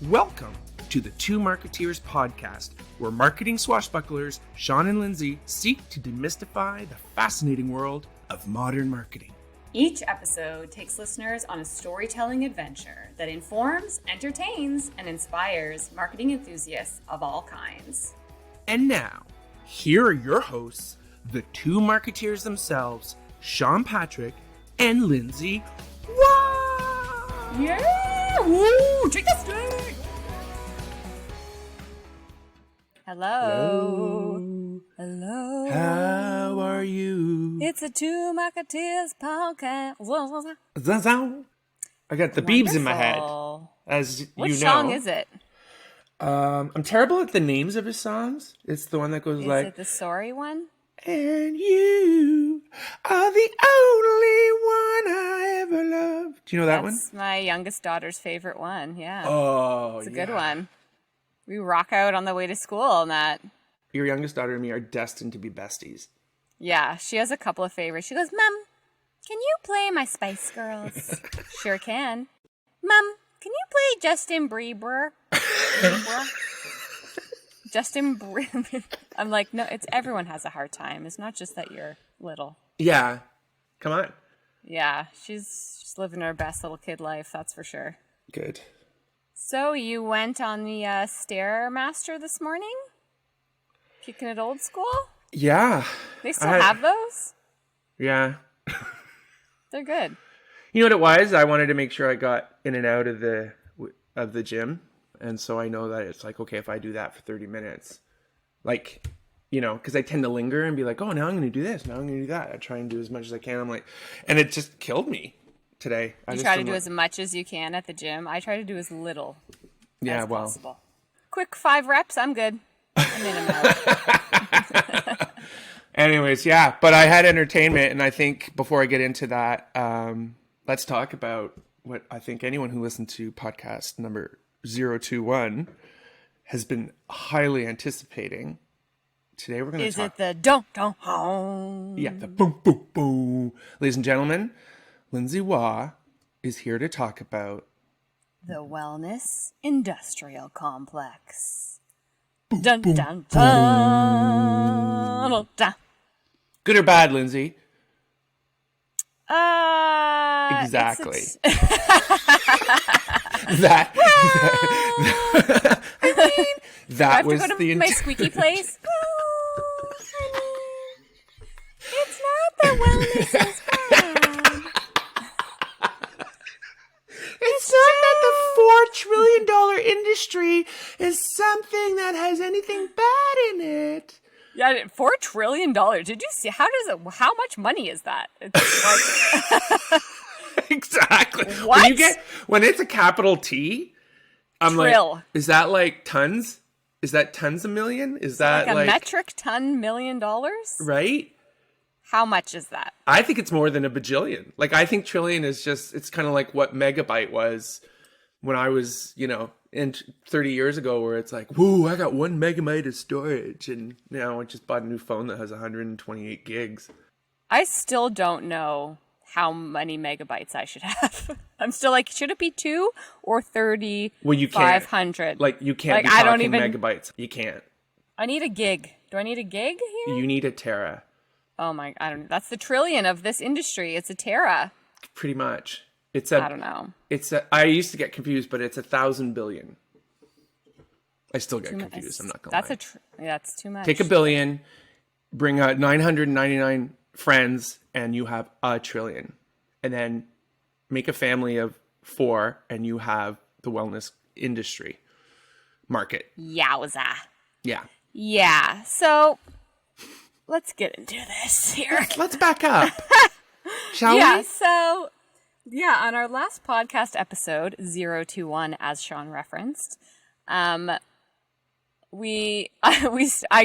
Welcome to the Two Marketeers podcast, where marketing swashbucklers Sean and Lindsay seek to demystify the fascinating world of modern marketing. Each episode takes listeners on a storytelling adventure that informs, entertains, and inspires marketing enthusiasts of all kinds. And now, here are your hosts, the two marketeers themselves, Sean Patrick and Lindsay. Wow! Yeah! Woo! Take the stage! Hello. Hello. How are you? It's a Two Marketeers podcast. I got the beebs in my head, as What you know. What song is it? I'm terrible at the names of his songs. It's the one that goes Is like, it the sorry one? and you are the only one I ever loved. Do you know that one? That's my youngest daughter's favorite one, yeah. Oh, It's a good one. We rock out on the way to school on that. Your youngest daughter and me are destined to be besties. Yeah, she has a couple of favorites. She goes, Mom, can you play my Spice Girls? Sure can. Mom, can you play Justin Bieber? Justin Bieber. I'm like, no, it's everyone has a hard time. It's not just that you're little. Yeah. Come on. Yeah, she's just living her best little kid life, that's for sure. Good. So you went on the Stairmaster this morning? Kicking it old school? Yeah. They still have those? Yeah. They're good. You know what it was? I wanted to make sure I got in and out of the gym. And so I know that it's like, okay, if I do that for 30 minutes, like, you know, because I tend to linger and be like, oh, now I'm going to do this. Now I'm going to do that. I try and do as much as I can. I'm like, and it just killed me today. You try to do as much as you can at the gym. I try to do as little as possible. Quick 5 reps, I'm good. I'm in and out. Anyways, yeah. But I had entertainment, and I think before I get into that, let's talk about what I think anyone who listened to podcast number 021 has been highly anticipating. Today we're going to talk... Is it the don't home? Yeah, the boom, boom, boom. Ladies and gentlemen, Lindsay Waugh is here to talk about... the Wellness Industrial Complex. Boom, Dun, boom, dun, boom. dun, dun. Good or bad, Lindsay? Exactly. that I mean, that was to go to the my squeaky place. It's not that wellness is bad. It's not that the $4 trillion industry is something that has anything bad in it. Yeah, $4 trillion. Did you see? How much money is that? It's like Exactly. What? When it's a capital T, I'm Trill. like, is that like tons? Is that tons a million? Is that like a metric ton $1 million? Right? How much is that? I think it's more than a bajillion. Like, I think trillion is just, it's kind of like what megabyte was when I was, in 30 years ago, where it's like, whoa, I got 1 megabyte of storage. And now I just bought a new phone that has 128 gigs. I still don't know how many megabytes I should have. I'm still like, should it be 2 or 30? Well, you can't. 500. Like, you can't be talking megabytes. You can't. I need a gig. Do I need a gig here? You need a tera. Oh my, I don't know. That's the trillion of this industry. It's a tera. Pretty much. I don't know. I used to get confused, but it's 1,000 billion. I still get confused. I'm not going to lie. That's too much. Take a billion, bring out 999 friends, and you have a trillion. And then make a family of 4, and you have the wellness industry market. Yowza. Yeah. Yeah. So let's get into this here. Let's back up. Shall we? Yeah. So, on our last podcast episode, 021, as Sean referenced, I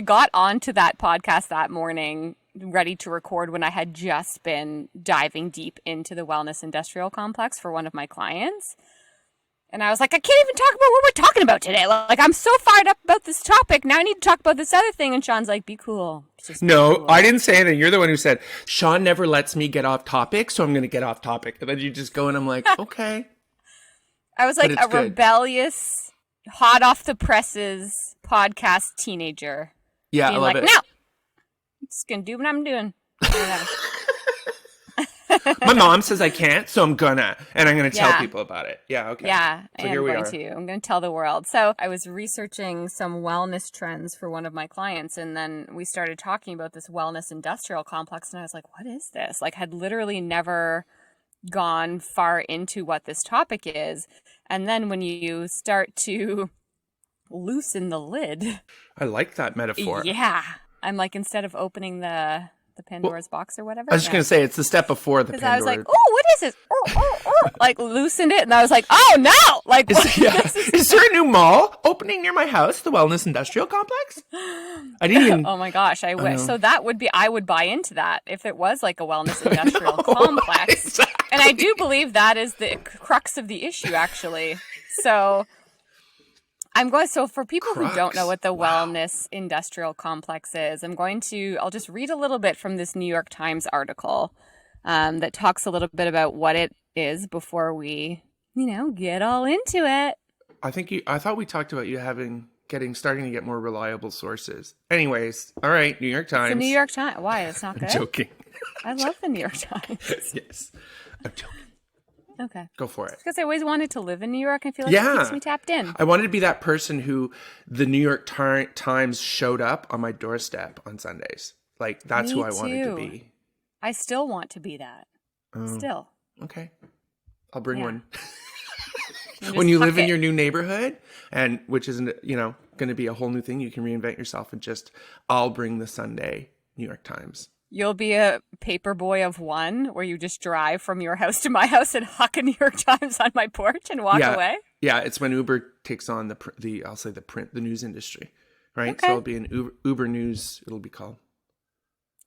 got onto that podcast that morning, ready to record, when I had just been diving deep into the wellness industrial complex for one of my clients. And I was like, I can't even talk about what we're talking about today. Like, I'm so fired up about this topic. Now I need to talk about this other thing. And Sean's like, be cool. No, cool. I didn't say anything. You're the one who said, Sean never lets me get off topic, so I'm going to get off topic. And then you just go and I'm like, okay. I was like a rebellious hot off the presses podcast teenager. Yeah, being I love like, it. no, I'm just going to do what I'm doing. My mom says I can't, so I'm gonna. And I'm going to tell Yeah. people about it. Yeah, okay. Yeah, So I here am we going are. to. I'm going to tell the world. So I was researching some wellness trends for one of my clients, and then we started talking about this wellness industrial complex, and I was like, what is this? Like, had literally never gone far into what this topic is. And then when you start to loosen the lid, I like that metaphor. yeah, I'm like, instead of opening the Pandora's box or whatever. I was just going to say, it's the step before the Because I was Pandora. like, oh, what is this? Oh. Like, loosened it. And I was like, oh, no. Like, Is there a new mall opening near my house, the Wellness Industrial Complex? I didn't even... Oh, my gosh. I wish. So that would be, I would buy into that if it was like a wellness industrial complex. Exactly. And I do believe that is the crux of the issue, actually. So so for people who don't know what the wellness industrial complex is, I'll just read a little bit from this New York Times article that talks a little bit about what it is before we, get all into it. I thought we talked about you starting to get more reliable sources. Anyways, all right, New York Times. The New York Times. Why? It's not good? I'm joking. I love the New York Times. Yes. I'm joking. Okay. Go for it. Because I always wanted to live in New York. I feel like it keeps me tapped in. I wanted to be that person who the New York Times showed up on my doorstep on Sundays. Like, that's Me who I wanted to too. be. I still want to be that. Still. Okay. I'll bring Yeah. one. Just When you tuck live in it. your new neighborhood, and which isn't, going to be a whole new thing, you can reinvent yourself and I'll bring the Sunday New York Times. You'll be a paper boy of one where you just drive from your house to my house and huck a New York Times on my porch and walk away? Yeah, it's when Uber takes on the news industry, right? Okay. So it'll be an Uber News, it'll be called.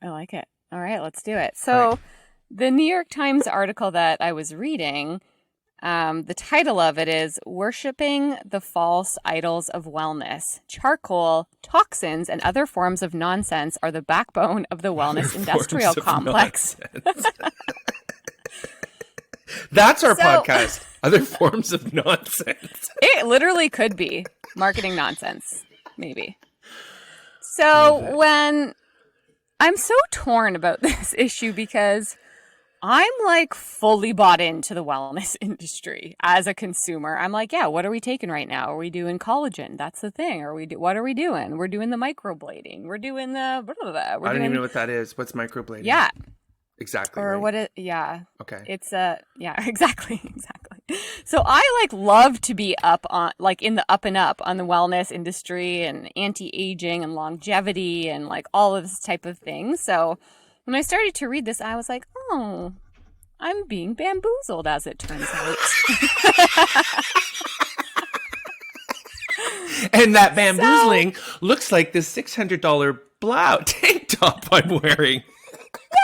I like it. All right, let's do it. So the New York Times article that I was reading, the title of it is Worshipping the False Idols of Wellness. Charcoal, toxins, and other forms of nonsense are the backbone of the wellness industrial complex. That's our podcast. Other forms of nonsense. It literally could be marketing nonsense, maybe. So when I'm so torn about this issue because I'm like fully bought into the wellness industry as a consumer. I'm like, yeah, what are we taking right now? Are we doing collagen? That's the thing. What are we doing? We're doing the microblading. We're doing the blah, blah, blah. I don't even know what that is. What's microblading? Yeah. Exactly. Or right. what it, yeah. Okay. It's yeah, exactly. So I like love to be up on, like in the up and up on the wellness industry and anti-aging and longevity and like all of this type of thing. So when I started to read this, I was like, oh, I'm being bamboozled, as it turns out. And that bamboozling looks like this $600 blouse tank top I'm wearing.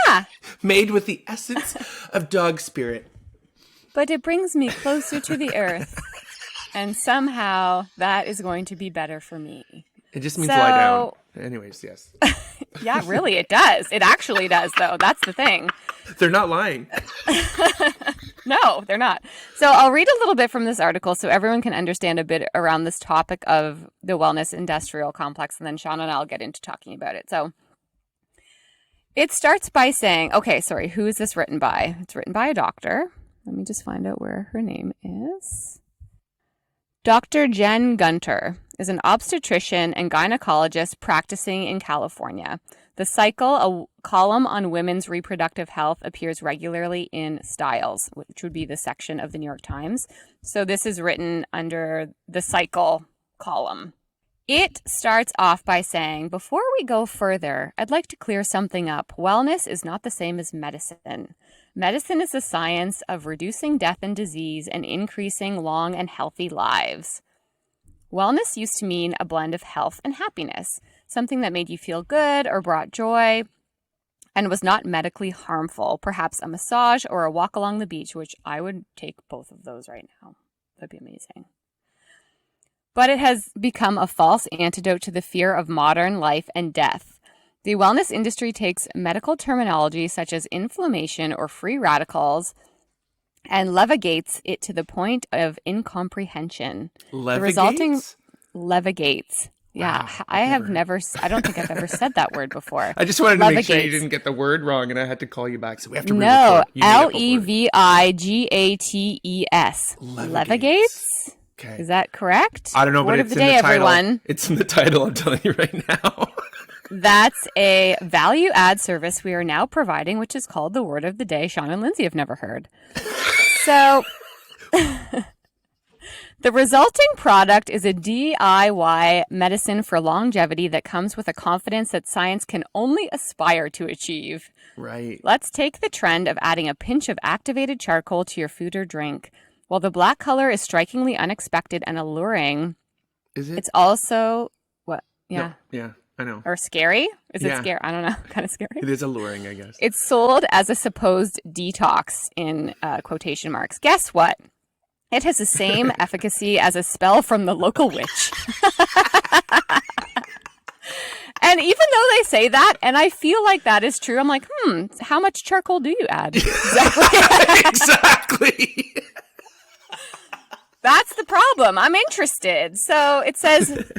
Yeah. Made with the essence of dog spirit. But it brings me closer to the earth. And somehow that is going to be better for me. It just means lie down. Anyways, yes. Yeah, really, it does. It actually does, though. That's the thing. They're not lying. No, they're not. So I'll read a little bit from this article so everyone can understand a bit around this topic of the wellness industrial complex, and then Sean and I'll get into talking about it. So it starts by saying, okay, sorry, who is this written by? It's written by a doctor. Let me just find out where her name is. Dr. Jen Gunter is an obstetrician and gynecologist practicing in California. The Cycle, a column on women's reproductive health, appears regularly in Styles, which would be the section of the New York Times. So this is written under the Cycle column. It starts off by saying, before we go further, I'd like to clear something up. Wellness is not the same as medicine. Medicine is the science of reducing death and disease and increasing long and healthy lives. Wellness used to mean a blend of health and happiness, something that made you feel good or brought joy and was not medically harmful, perhaps a massage or a walk along the beach, which I would take both of those right now. That'd be amazing. But it has become a false antidote to the fear of modern life and death. The wellness industry takes medical terminology such as inflammation or free radicals and levigates it to the point of incomprehension. Levigates? The resulting levigates. Yeah, Wow, I don't think I've ever said that word before. I just wanted to make sure you Levigates. didn't get the word wrong, and I had to call you back. So we have to No, re-record. You made up a word. Levigates. Levigates? Okay. Is that correct? I don't know, Word but of it's the in day, the title. everyone. It's in the title, I'm telling you right now. That's a value add service we are now providing, which is called the Word of the Day. Sean and Lindsay have never heard. So the resulting product is a DIY medicine for longevity that comes with a confidence that science can only aspire to achieve. Right. Let's take the trend of adding a pinch of activated charcoal to your food or drink. While the black color is strikingly unexpected and alluring, Is it? it's also what? Yeah. No. Yeah, I know. Or scary? Is it Yeah. scary? I don't know. Kind of scary. It is alluring, I guess. It's sold as a supposed detox in quotation marks. Guess what? It has the same efficacy as a spell from the local witch. And even though they say that, and I feel like that is true, I'm like, how much charcoal do you add? Exactly. That's the problem. I'm interested. So it says,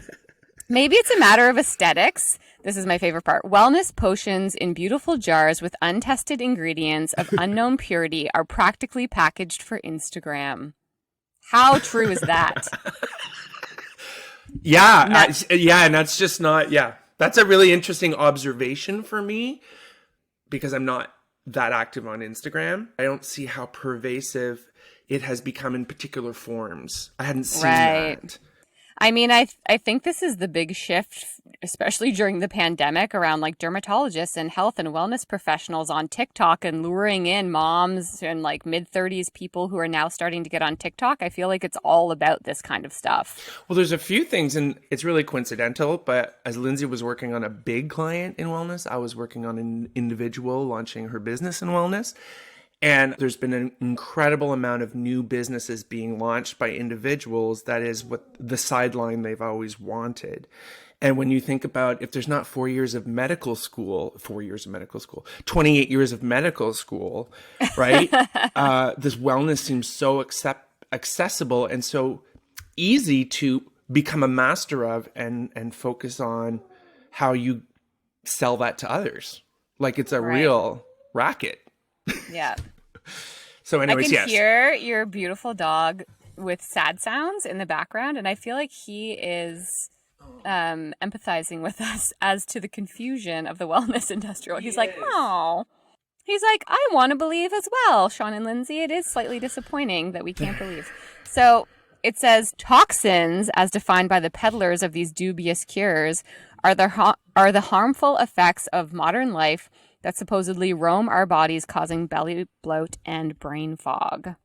maybe it's a matter of aesthetics. This is my favorite part. Wellness potions in beautiful jars with untested ingredients of unknown purity are practically packaged for Instagram. How true is that? Yeah, and that's just not, that's a really interesting observation for me because I'm not that active on Instagram. I don't see how pervasive it has become in particular forms. I hadn't seen that. I mean, I think this is the big shift, especially during the pandemic, around like dermatologists and health and wellness professionals on TikTok and luring in moms and like mid-30s people who are now starting to get on TikTok. I feel like it's all about this kind of stuff. Well, there's a few things, and it's really coincidental, but as Lindsay was working on a big client in wellness, I was working on an individual launching her business in wellness. And there's been an incredible amount of new businesses being launched by individuals. That is what the sideline they've always wanted. And when you think about if there's not 4 years of medical school, 28 years of medical school, right? This wellness seems so accessible and so easy to become a master of and focus on how you sell that to others. Like it's a real racket. Yeah. So anyways, I can hear your beautiful dog with sad sounds in the background, and I feel like he is empathizing with us as to the confusion of the wellness industrial. He's like, oh. He's like, I want to believe as well, Sean and Lindsay. It is slightly disappointing that we can't believe. So it says toxins, as defined by the peddlers of these dubious cures, are the harmful effects of modern life that supposedly roam our bodies, causing belly bloat and brain fog.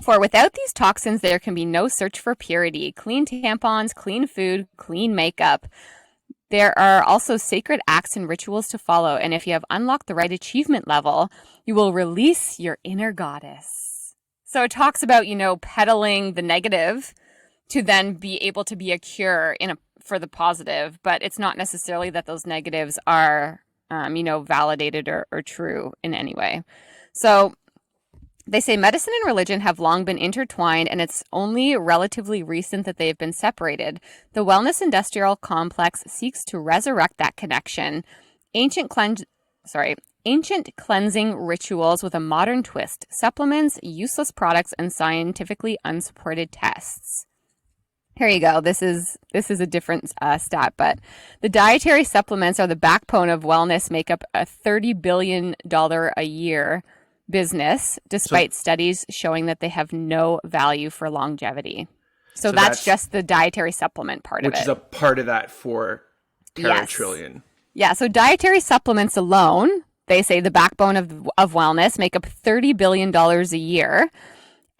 For without these toxins, there can be no search for purity. Clean tampons, clean food, clean makeup. There are also sacred acts and rituals to follow, and if you have unlocked the right achievement level, you will release your inner goddess. So it talks about, peddling the negative to then be able to be a cure for the positive, but it's not necessarily that those negatives are validated or true in any way. So they say medicine and religion have long been intertwined, and it's only relatively recent that they have been separated. The wellness industrial complex seeks to resurrect that connection. Ancient cleansing rituals with a modern twist, supplements, useless products, and scientifically unsupported tests. Here you go. This is a different stat, but the dietary supplements are the backbone of wellness, make up a $30 billion a year business, despite studies showing that they have no value for longevity. So that's just the dietary supplement part of it. Which is a part of that for teratrillion. Yes. Yeah, so dietary supplements alone, they say the backbone of wellness, make up $30 billion a year.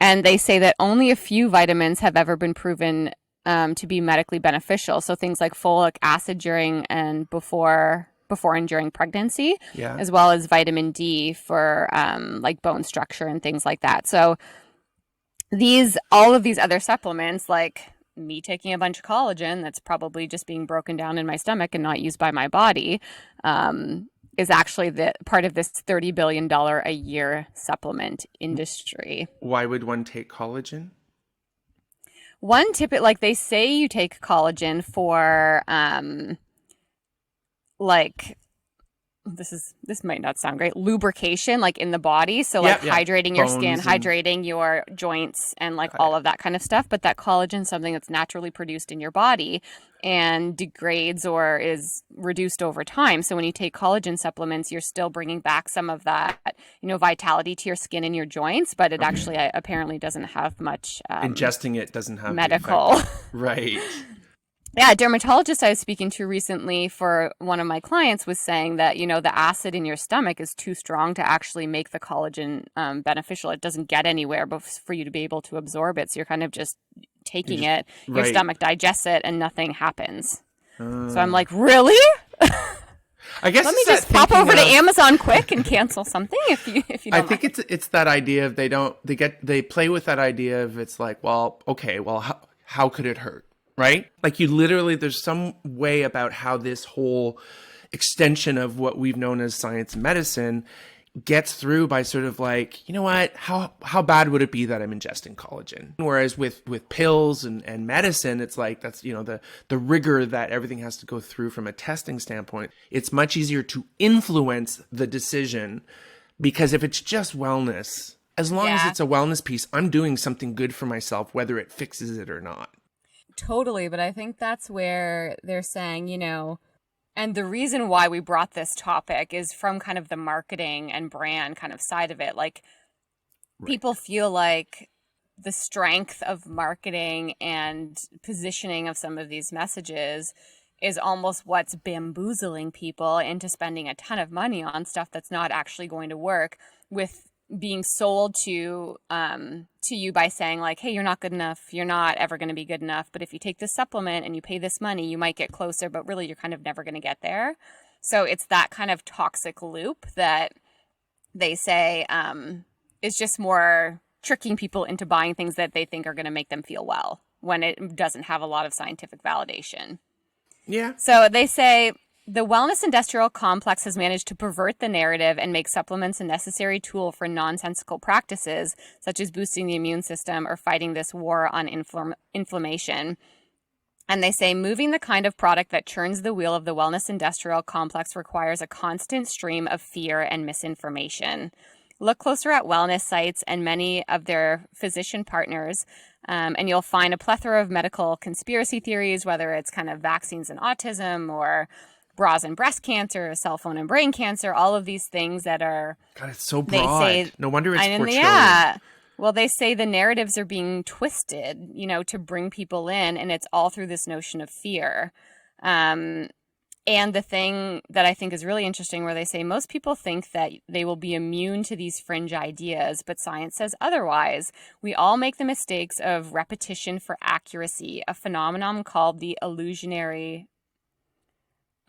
And they say that only a few vitamins have ever been proven to be medically beneficial. So things like folic acid during and before and during pregnancy, as well as vitamin D for like bone structure and things like that. So all of these other supplements, like me taking a bunch of collagen that's probably just being broken down in my stomach and not used by my body, is actually the part of this $30 billion a year supplement industry. Why would one take collagen? One tip, like they say you take collagen for like this might not sound great, lubrication, like in the body, so like hydrating your skin, hydrating your joints, and like all of that kind of stuff. But that collagen is something that's naturally produced in your body and degrades or is reduced over time. So when you take collagen supplements, you're still bringing back some of that, you know, vitality to your skin and your joints, but it actually apparently doesn't have much ingesting it doesn't have medical. Right. Yeah, a dermatologist I was speaking to recently for one of my clients was saying that, you know, the acid in your stomach is too strong to actually make the collagen beneficial. It doesn't get anywhere for you to be able to absorb it. So you're kind of just taking it, your stomach digests it, and nothing happens. So I'm like, really? I guess let me just pop over to Amazon quick and cancel something if you don't. I think it's that idea of they play with that idea of, it's like, well, okay, well, how could it hurt? Right? Like you literally, there's some way about how this whole extension of what we've known as science and medicine gets through by sort of like, you know what, how bad would it be that I'm ingesting collagen? Whereas with pills and medicine, it's like, that's, you know, the rigor that everything has to go through from a testing standpoint. It's much easier to influence the decision, because if it's just wellness, as long as it's a wellness piece, I'm doing something good for myself, whether it fixes it or not. Totally, but I think that's where they're saying, you know, and the reason why we brought this topic is from kind of the marketing and brand kind of side of it. Like people feel like the strength of marketing and positioning of some of these messages is almost what's bamboozling people into spending a ton of money on stuff that's not actually going to work, with being sold to you by saying like, hey, you're not good enough, you're not ever going to be good enough, but if you take this supplement and you pay this money, you might get closer, but really you're kind of never going to get there. So it's that kind of toxic loop that they say is just more tricking people into buying things that they think are going to make them feel well, when it doesn't have a lot of scientific validation. Yeah. So they say the wellness industrial complex has managed to pervert the narrative and make supplements a necessary tool for nonsensical practices, such as boosting the immune system or fighting this war on inflammation. And they say moving the kind of product that churns the wheel of the wellness industrial complex requires a constant stream of fear and misinformation. Look closer at wellness sites and many of their physician partners, and you'll find a plethora of medical conspiracy theories, whether it's kind of vaccines and autism, or bras and breast cancer, cell phone and brain cancer, all of these things that are... God, it's so broad. Say, no wonder it's 4 trillion. Yeah. Well, they say the narratives are being twisted, you know, to bring people in, and it's all through this notion of fear. And the thing that I think is really interesting, where they say most people think that they will be immune to these fringe ideas, but science says otherwise. We all make the mistakes of repetition for accuracy, a phenomenon called the illusory.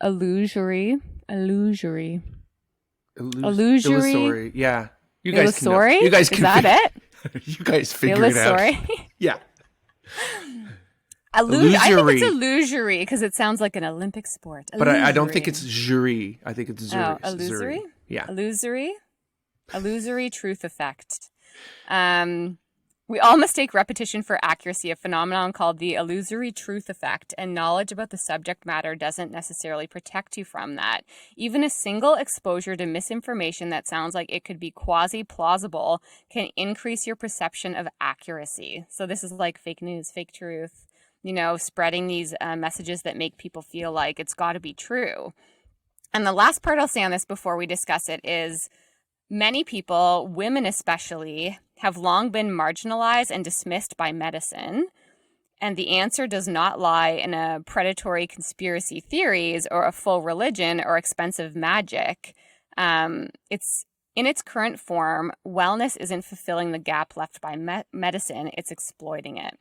Yeah. You guys can know. You guys can. Is that it? You guys figure it out. Yeah. I think it's illusory because it sounds like an Olympic sport. But I don't think it's jury. I think it's zuri. Oh, illusory? Yeah. Illusory truth effect. We all mistake repetition for accuracy, a phenomenon called the illusory truth effect, and knowledge about the subject matter doesn't necessarily protect you from that. Even a single exposure to misinformation that sounds like it could be quasi-plausible can increase your perception of accuracy. So this is like fake news, fake truth, you know, spreading these messages that make people feel like it's got to be true. And the last part I'll say on this before we discuss it is many people, women especially, have long been marginalized and dismissed by medicine. And the answer does not lie in a predatory conspiracy theories or a full religion or expensive magic. It's in its current form, wellness isn't fulfilling the gap left by medicine, it's exploiting it.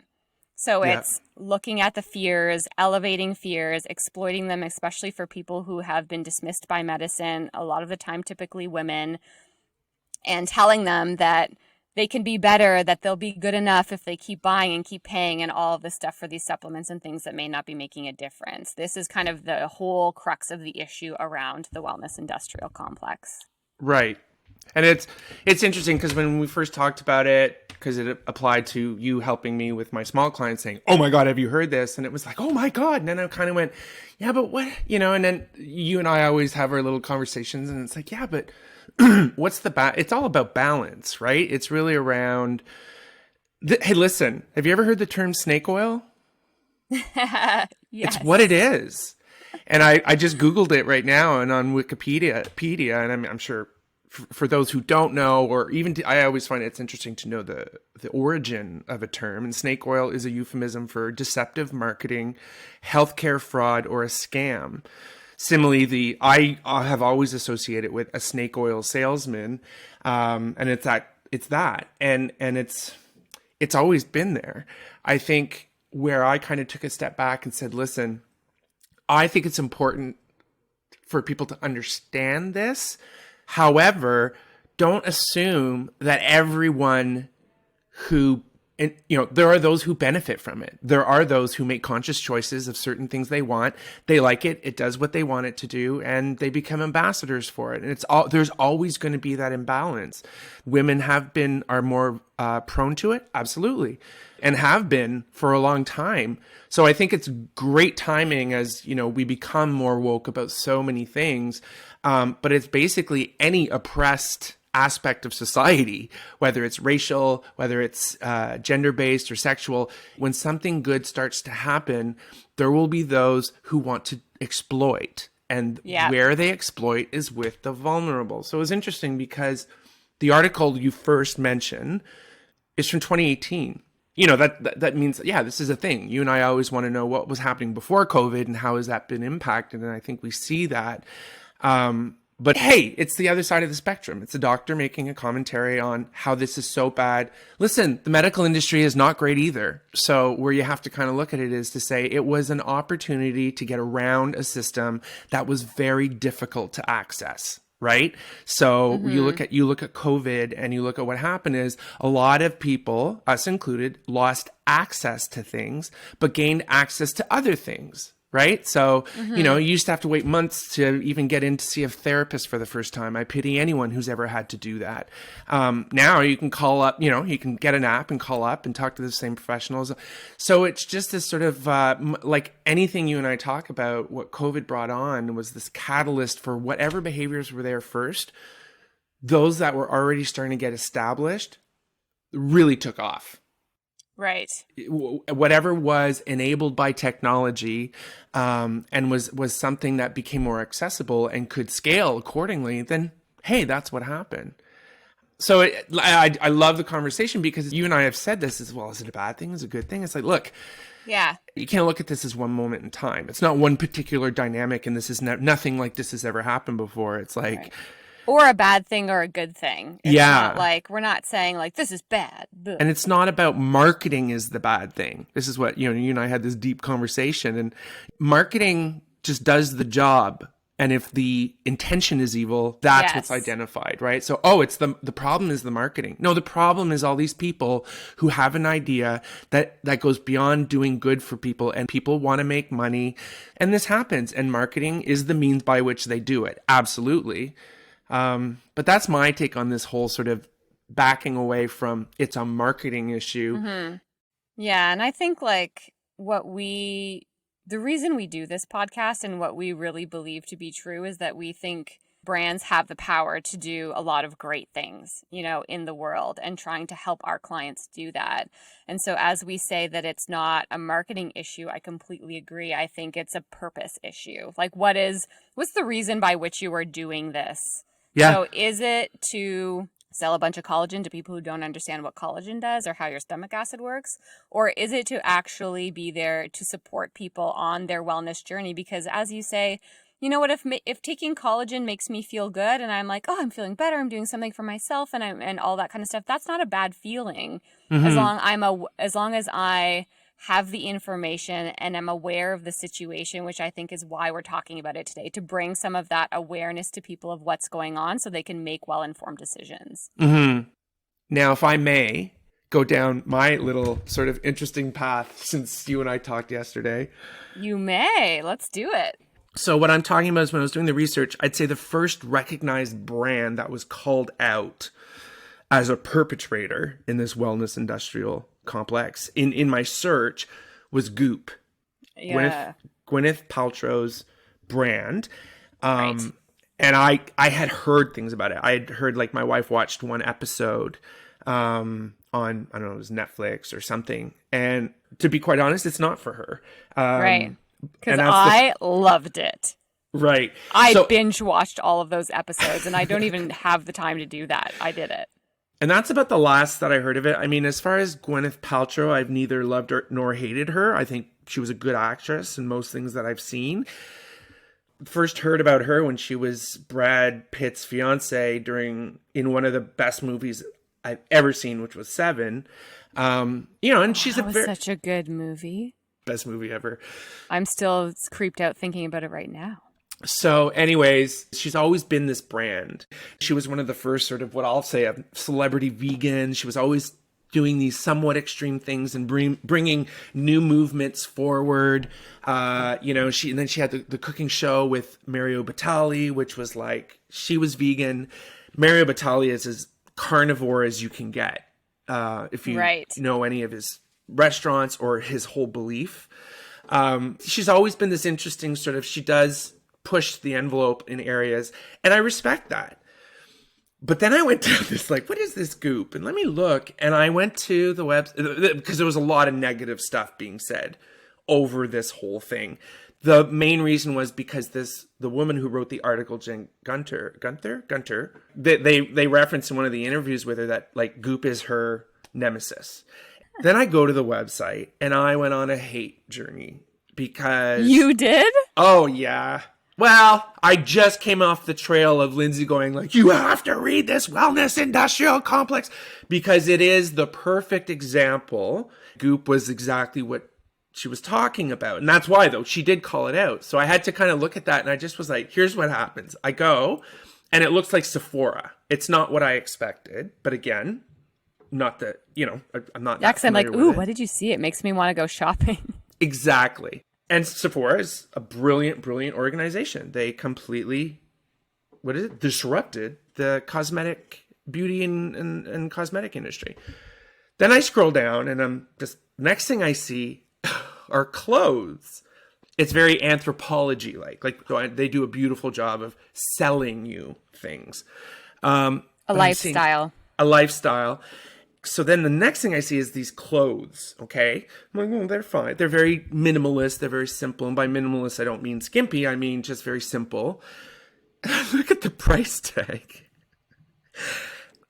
So it's looking at the fears, elevating fears, exploiting them, especially for people who have been dismissed by medicine, a lot of the time typically women, and telling them that they can be better, that they'll be good enough if they keep buying and keep paying and all of this stuff for these supplements and things that may not be making a difference. This is kind of the whole crux of the issue around the wellness industrial complex. Right. And it's interesting because when we first talked about it, because it applied to you helping me with my small clients saying, oh my God, have you heard this? And it was like, oh my God. And then I kind of went, yeah, but what, and then you and I always have our little conversations and it's like, yeah, but what's it's all about balance, right? It's really around, hey, listen, have you ever heard the term snake oil? Yes. It's what it is. And I just Googled it right now and on Wikipedia, and I'm sure for those who don't know, or even I always find it's interesting to know the origin of a term. And snake oil is a euphemism for deceptive marketing, healthcare fraud, or a scam. Similarly, I have always associated with a snake oil salesman, and it's that, and it's always been there. I think where I kind of took a step back and said, listen, I think it's important for people to understand this. However, don't assume that everyone who, there are those who benefit from it. There are those who make conscious choices of certain things they want. They like it. It does what they want it to do, and they become ambassadors for it. And there's always going to be that imbalance. Women are more prone to it, absolutely, and have been for a long time. So I think it's great timing as we become more woke about so many things. But it's basically any oppressed aspect of society, whether it's racial, whether it's gender-based or sexual. When something good starts to happen, there will be those who want to exploit. And where they exploit is with the vulnerable. So it was interesting because the article you first mentioned is from 2018. That means, this is a thing. You and I always want to know what was happening before COVID and how has that been impacted. And I think we see that. But hey, it's the other side of the spectrum. It's a doctor making a commentary on how this is so bad. Listen, the medical industry is not great either. So where you have to kind of look at it is to say it was an opportunity to get around a system that was very difficult to access. Right. So you look at COVID and you look at what happened is a lot of people, us included, lost access to things, but gained access to other things. Right. So, you used to have to wait months to even get in to see a therapist for the first time. I pity anyone who's ever had to do that. Now you can call up, you can get an app and call up and talk to the same professionals. So it's just this sort of like anything you and I talk about, what COVID brought on was this catalyst for whatever behaviors were there first. Those that were already starting to get established really took off. Right. Whatever was enabled by technology and was something that became more accessible and could scale accordingly, then, hey, that's what happened. So I love the conversation because you and I have said this as well. Is it a bad thing? Is it a good thing? It's like, look, you can't look at this as one moment in time. It's not one particular dynamic and this is nothing like this has ever happened before. It's like... Right. Or a bad thing or a good thing. It's not like, we're not saying like, this is bad. Ugh. And it's not about marketing is the bad thing. This is what, you and I had this deep conversation, and marketing just does the job. And if the intention is evil, that's what's identified, right? So, it's the problem is the marketing. No, the problem is all these people who have an idea that goes beyond doing good for people, and people want to make money. And this happens, and marketing is the means by which they do it. Absolutely. But that's my take on this whole sort of backing away from it's a marketing issue. Mm-hmm. Yeah. And I think like the reason we do this podcast and what we really believe to be true is that we think brands have the power to do a lot of great things, in the world, and trying to help our clients do that. And so as we say that it's not a marketing issue, I completely agree. I think it's a purpose issue. Like what's the reason by which you are doing this? Yeah. So is it to sell a bunch of collagen to people who don't understand what collagen does or how your stomach acid works? Or is it to actually be there to support people on their wellness journey? Because as you say, you know what, if taking collagen makes me feel good and I'm like, oh, I'm feeling better, I'm doing something for myself and all that kind of stuff, that's not a bad feeling. As long as I have the information and am aware of the situation, which I think is why we're talking about it today, to bring some of that awareness to people of what's going on so they can make well-informed decisions. Mm-hmm. Now, if I may go down my little sort of interesting path since you and I talked yesterday. You may. Let's do it. So what I'm talking about is when I was doing the research, I'd say the first recognized brand that was called out as a perpetrator in this wellness industrial complex in my search was Goop. Yeah. Gwyneth Paltrow's brand. Right. And I had heard things about it. I had heard, like, my wife watched one episode on, I don't know, it was Netflix or something. And to be quite honest, it's not for her. Right. Because I loved it. Right. I binge watched all of those episodes, and I don't even have the time to do that. I did it. And that's about the last that I heard of it. I mean, as far as Gwyneth Paltrow, I've neither loved her nor hated her. I think she was a good actress in most things that I've seen. First heard about her when she was Brad Pitt's fiance in one of the best movies I've ever seen, which was Seven. And she's such a good movie. Best movie ever. I'm still creeped out thinking about it right now. So anyways, she's always been this brand. She was one of the first sort of, what I'll say, a celebrity vegan. She was always doing these somewhat extreme things and bringing new movements forward. And then she had the cooking show with Mario Batali, which was like, she was vegan. Mario Batali is as carnivore as you can get. If you know any of his restaurants or his whole belief. She's always been this interesting sort of, she does push the envelope in areas, and I respect that. But then I went to this, like, what is this Goop? And let me look. And I went to the website because there was a lot of negative stuff being said over this whole thing. The main reason was because the woman who wrote the article, Gunter, they referenced in one of the interviews with her that, like, Goop is her nemesis. Then I go to the website and I went on a hate journey because... You did? Oh, yeah. Well, I just came off the trail of Lindsay going, like, you have to read this wellness industrial complex because it is the perfect example. Goop was exactly what she was talking about. And that's why, though, she did call it out. So I had to kind of look at that, and I just was like, here's what happens. I go, and it looks like Sephora. It's not what I expected. But again, not that, I'm not. Yeah, because I'm like, ooh, what did you see? It makes me want to go shopping. Exactly. And Sephora is a brilliant, brilliant organization. They completely, disrupted the cosmetic beauty and cosmetic industry. Then I scroll down and next thing I see are clothes. It's very anthropology-like. Like they do a beautiful job of selling you things. A lifestyle. A lifestyle. So then the next thing I see is these clothes, okay? I'm like, they're fine. They're very minimalist. They're very simple. And by minimalist, I don't mean skimpy. I mean just very simple. Look at the price tag.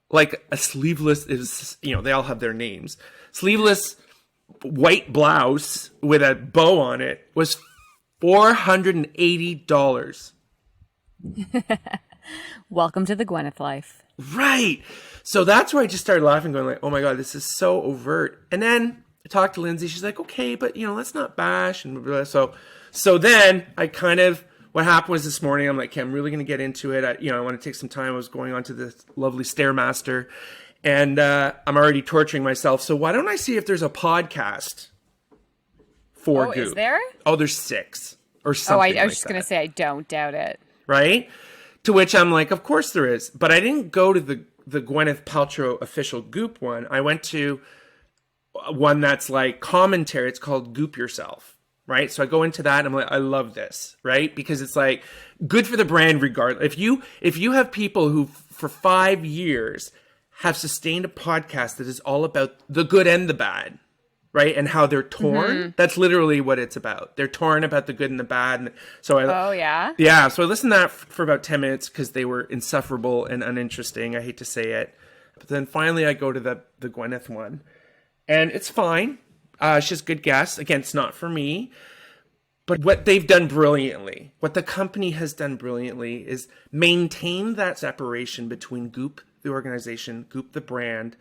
Like a sleeveless is, they all have their names. Sleeveless white blouse with a bow on it was $480. Welcome to the Gwyneth life. Right. So that's where I just started laughing, going like, oh my God, this is so overt. And then I talked to Lindsay. She's like, okay, but let's not bash. And blah, blah. So then I what happened was this morning, I'm like, okay, I'm really going to get into it. I want to take some time. I was going on to this lovely Stairmaster and I'm already torturing myself. So why don't I see if there's a podcast for Goop? Is there? Oh, there's 6 or something. I was just going to say, I don't doubt it. Right? To which I'm like, of course there is. But I didn't go to the Gwyneth Paltrow official Goop one. I went to one that's like commentary. It's called Goop Yourself, right? So I go into that and I'm like, I love this, right? Because it's like good for the brand regardless. If you have people who for 5 years have sustained a podcast that is all about the good and the bad, right? And how they're torn. Mm-hmm. That's literally what it's about. They're torn about the good and the bad. And so yeah. So I listened to that for about 10 minutes because they were insufferable and uninteresting. I hate to say it. But then finally I go to the Gwyneth one and it's fine. She's a good guest. Again, it's not for me. But what they've done brilliantly, what the company has done brilliantly is maintain that separation between Goop, the organization, Goop, the brand,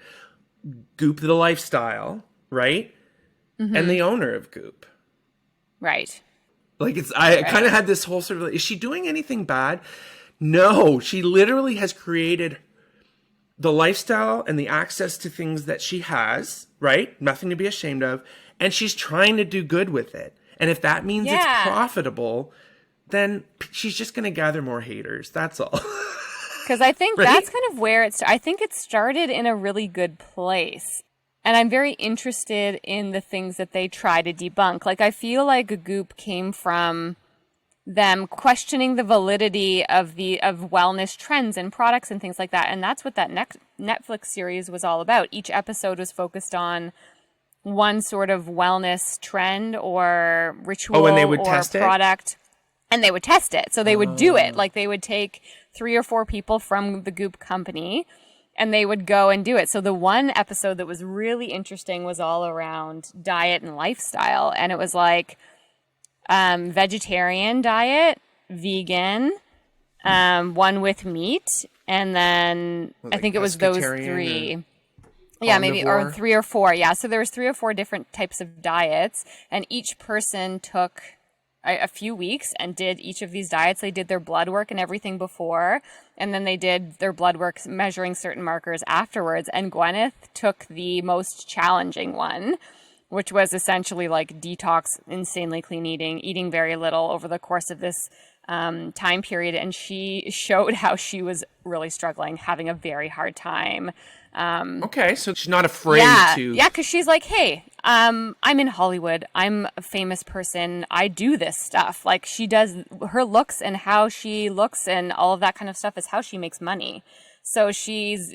Goop, the lifestyle, right? Mm-hmm. And the owner of Goop. Right. Like I kind of had this whole sort of, is she doing anything bad? No, she literally has created the lifestyle and the access to things that she has, right? Nothing to be ashamed of. And she's trying to do good with it. And if that means it's profitable, then she's just going to gather more haters. That's all. Because I think right? that's kind of where I think it started in a really good place. And I'm very interested in the things that they try to debunk. Like, I feel like Goop came from them questioning the validity of wellness trends and products and things like that. And that's what that Netflix series was all about. Each episode was focused on one sort of wellness trend or ritual and they would or test product. And they would test it. So they would do it. Like, they would take 3 or 4 people from the Goop company and they would go and do it. So the one episode that was really interesting was all around diet and lifestyle. And it was like vegetarian diet, vegan, one with meat, and then I think it was those 3. Yeah, maybe, or 3 or 4. Yeah, so there was 3 or 4 different types of diets, and each person took a few weeks and did each of these diets. They did their blood work and everything before, and then they did their blood work measuring certain markers afterwards. And Gwyneth took the most challenging one, which was essentially like detox, insanely clean eating very little over the course of this time period. And she showed how she was really struggling, having a very hard time. Okay, so she's not afraid to... Yeah, because she's like, hey, I'm in Hollywood. I'm a famous person. I do this stuff. Like, she does her looks and how she looks and all of that kind of stuff is how she makes money. So she's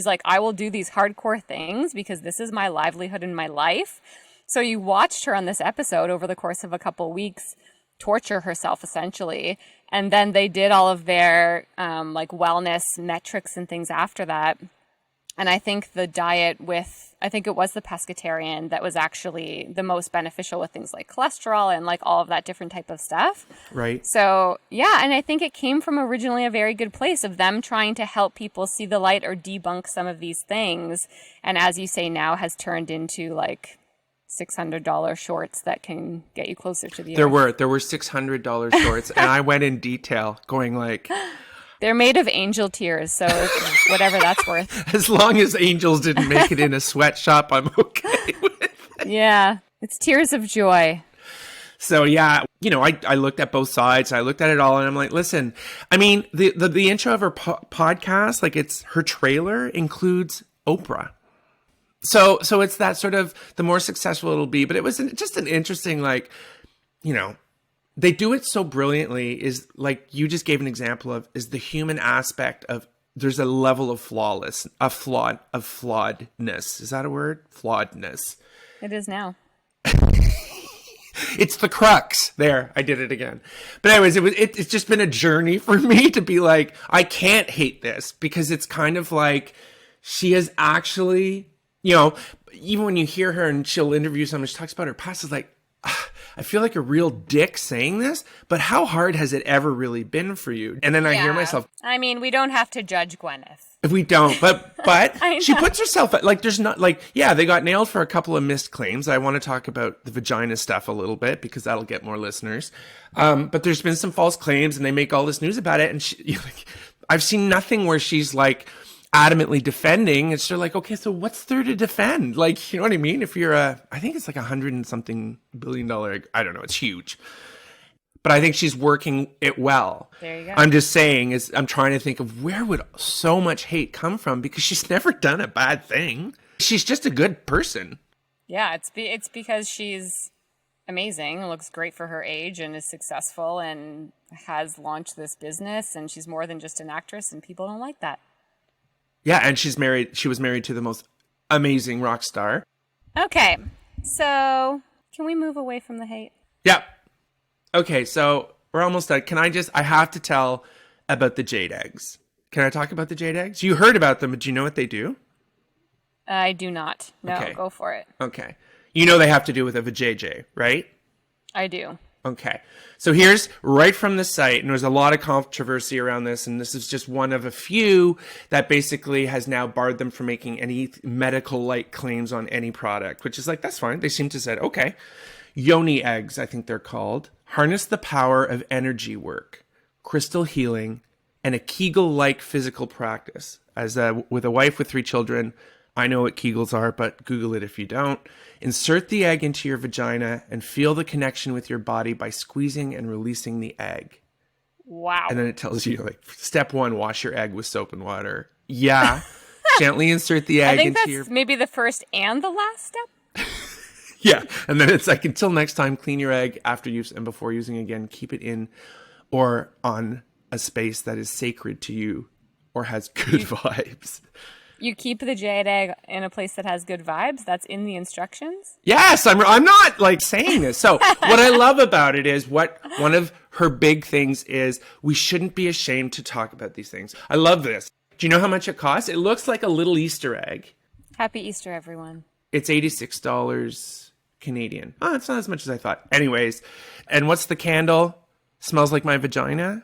like, I will do these hardcore things because this is my livelihood and my life. So you watched her on this episode over the course of a couple weeks torture herself, essentially. And then they did all of their like wellness metrics and things after that. And I think the diet I think it was the pescatarian that was actually the most beneficial with things like cholesterol and like all of that different type of stuff. Right. So, yeah, and I think it came from originally a very good place of them trying to help people see the light or debunk some of these things. And as you say now, has turned into like $600 shorts that can get you closer to the earth. There were $600 shorts, and I went in detail going like... They're made of angel tears, so whatever that's worth. As long as angels didn't make it in a sweatshop, I'm okay with it. Yeah, it's tears of joy. So yeah, I looked at both sides. I looked at it all, and I'm like, listen. I mean, the intro of her podcast, like her trailer includes Oprah. So it's that sort of the more successful it'll be. But it was just an interesting, like, they do it so brilliantly. Is like you just gave an example of is the human aspect of there's a level of flawedness. Is that a word? Flawedness. It is now. It's the crux. There, I did it again. But anyways, it's just been a journey for me to be like, I can't hate this because it's kind of like she has actually, even when you hear her and she'll interview someone, she talks about her past, it's like, I feel like a real dick saying this, but how hard has it ever really been for you? And then I hear myself. I mean, we don't have to judge Gwyneth. We don't, but she puts herself like there's not like, yeah, they got nailed for a couple of missed claims. I want to talk about the vagina stuff a little bit because that'll get more listeners. But there's been some false claims and they make all this news about it. And I've seen nothing where she's like adamantly defending. It's sort of like, okay, so what's there to defend? Like, you know what I mean? If you're I think it's like $100 and something billion, I don't know, it's huge. But I think she's working it well. There you go. I'm just saying, I'm trying to think of where would so much hate come from because she's never done a bad thing. She's just a good person. Yeah, it's because she's amazing, looks great for her age, and is successful and has launched this business. And she's more than just an actress, and people don't like that. Yeah, and she's married. She was married to the most amazing rock star. Okay, so can we move away from the hate? Yeah. Okay, so we're almost done. I have to tell about the Jade Eggs. Can I talk about the Jade Eggs? You heard about them, but do you know what they do? I do not. No, okay. Go for it. Okay. You know they have to do with a vajayjay, right? I do. Okay. So here's right from the site, and there's a lot of controversy around this, and this is just one of a few that basically has now barred them from making any medical-like claims on any product, which is like, that's fine. They seem to say, okay. Yoni eggs, I think they're called, harness the power of energy work, crystal healing, and a Kegel-like physical practice. With a wife with 3 children, I know what Kegels are, but Google it if you don't. Insert the egg into your vagina and feel the connection with your body by squeezing and releasing the egg. Wow. And then it tells you, like, step 1, wash your egg with soap and water. Yeah. Gently insert the egg into your... maybe the first and the last step. Yeah. And then it's like, until next time, clean your egg after use and before using again. Keep it in or on a space that is sacred to you or has good vibes. You keep the jade egg in a place that has good vibes? That's in the instructions? Yes, I'm not like saying this. So what I love about it is one of her big things is we shouldn't be ashamed to talk about these things. I love this. Do you know how much it costs? It looks like a little Easter egg. Happy Easter, everyone. It's $86 Canadian. Oh, it's not as much as I thought. Anyways, and what's the candle? Smells like my vagina.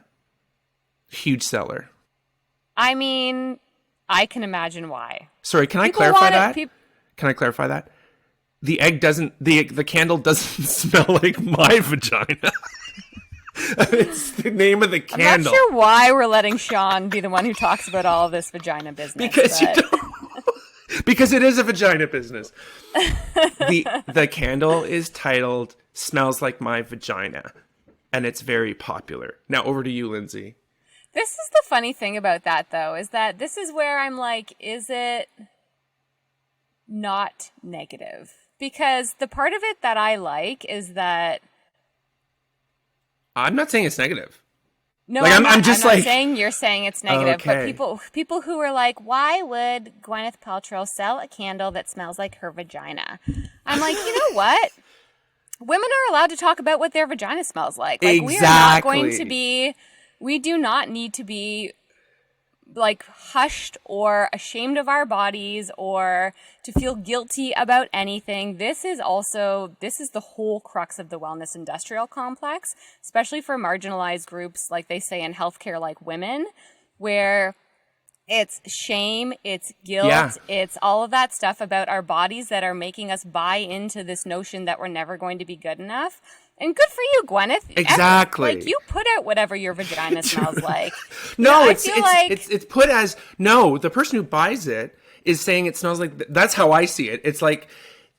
Huge seller. I mean, I can imagine why. Sorry, can I clarify that? Can I clarify that? The egg doesn't, the candle doesn't smell like my vagina. It's the name of the candle. I'm not sure why we're letting Sean be the one who talks about all of this vagina business. Because it is a vagina business. The candle is titled "Smells Like My Vagina," and it's very popular. Now over to you, Lindsay. This is the funny thing about that, though, is that this is where I'm like, is it not negative? Because the part of it that I like is that... I'm not saying it's negative. No, like, I'm just I'm like... not saying you're saying it's negative, okay. But people who are like, why would Gwyneth Paltrow sell a candle that smells like her vagina? I'm like, you know what? Women are allowed to talk about what their vagina smells like. Like, exactly. We are not going to be... We do not need to be like hushed or ashamed of our bodies or to feel guilty about anything. This is the whole crux of the wellness industrial complex, especially for marginalized groups, like they say in healthcare, like women, where it's shame, it's guilt, it's all of that stuff about our bodies that are making us buy into this notion that we're never going to be good enough. And good for you, Gwyneth. Exactly. Like, you put out whatever your vagina smells like. No, it's put as, no, the person who buys it is saying it smells like, that's how I see it. It's like,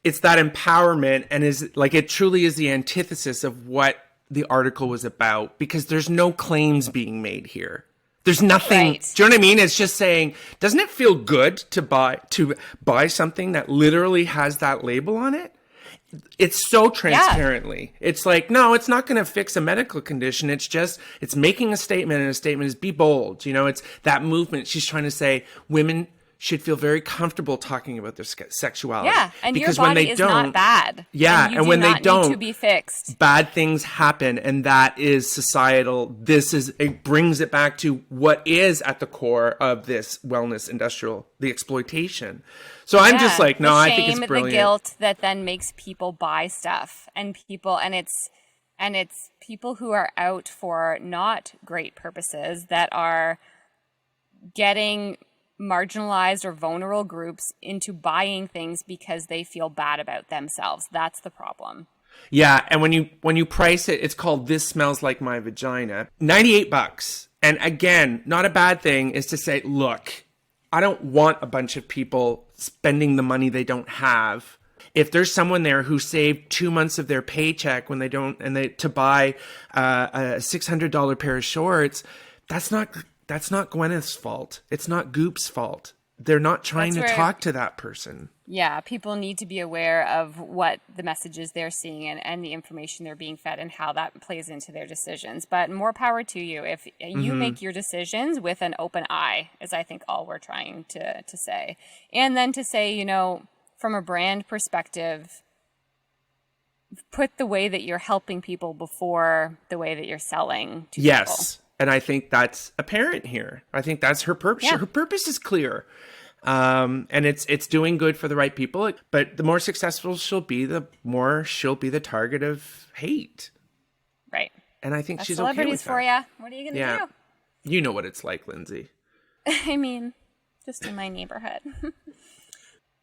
it's that empowerment and is like, it truly is the antithesis of what the article was about, because there's no claims being made here. There's nothing, right. Do you know what I mean? It's just saying, doesn't it feel good to buy something that literally has that label on it? It's so transparently. Yeah. It's like, no, it's not going to fix a medical condition. It's just, it's making a statement, and a statement is be bold. You know, it's that movement. She's trying to say women should feel very comfortable talking about their sexuality. Yeah, and because your body when they is don't, not bad. Yeah, and when they don't, need to be fixed. Bad things happen, and that is societal. It brings it back to what is at the core of this wellness industrial, the exploitation. So I'm just like, no, I think it's brilliant. The guilt that then makes people buy stuff, and it's people who are out for not great purposes that are getting marginalized or vulnerable groups into buying things because they feel bad about themselves. That's the problem. Yeah, and when you price it, it's called "This Smells Like My Vagina." $98. And again, not a bad thing is to say, look, I don't want a bunch of people spending the money they don't have. If there's someone there who saved 2 months of their paycheck when they don't, to buy a $600 pair of shorts, that's not Gwyneth's fault. It's not Goop's fault. They're not trying to talk to that person. Yeah, people need to be aware of what the messages they're seeing and the information they're being fed and how that plays into their decisions. But more power to you. If you make your decisions with an open eye, is I think all we're trying to say. And then to say, you know, from a brand perspective, put the way that you're helping people before the way that you're selling to people. And I think that's apparent here. I think that's her purpose. Yeah. Her purpose is clear. And it's doing good for the right people. But the more successful she'll be, the more she'll be the target of hate. Right. And I think that's she's okay with that. Celebrities for you. What are you going to do? You know what it's like, Lindsay. I mean, just in my neighborhood.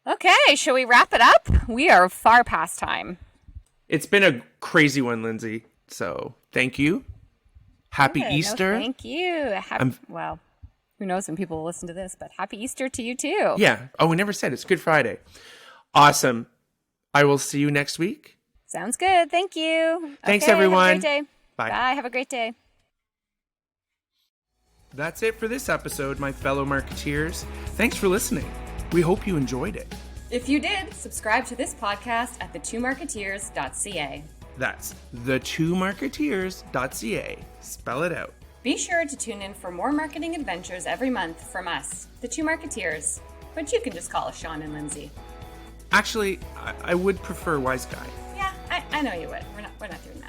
Okay, shall we wrap it up? We are far past time. It's been a crazy one, Lindsay. So thank you. Happy Easter. No, thank you. Who knows when people will listen to this, but happy Easter to you too. Yeah. Oh, we never said it's Good Friday. Awesome. I will see you next week. Sounds good. Thank you. Thanks, okay, everyone. Have a great day. Bye. Bye. Have a great day. That's it for this episode, my fellow marketeers. Thanks for listening. We hope you enjoyed it. If you did, subscribe to this podcast at thetwomarketeers.ca. That's thetwomarketeers.ca. Spell it out. Be sure to tune in for more marketing adventures every month from us, the Two Marketeers, but you can just call us Sean and Lindsay. Actually, I would prefer Wise Guy. Yeah, I know you would. We're not doing that.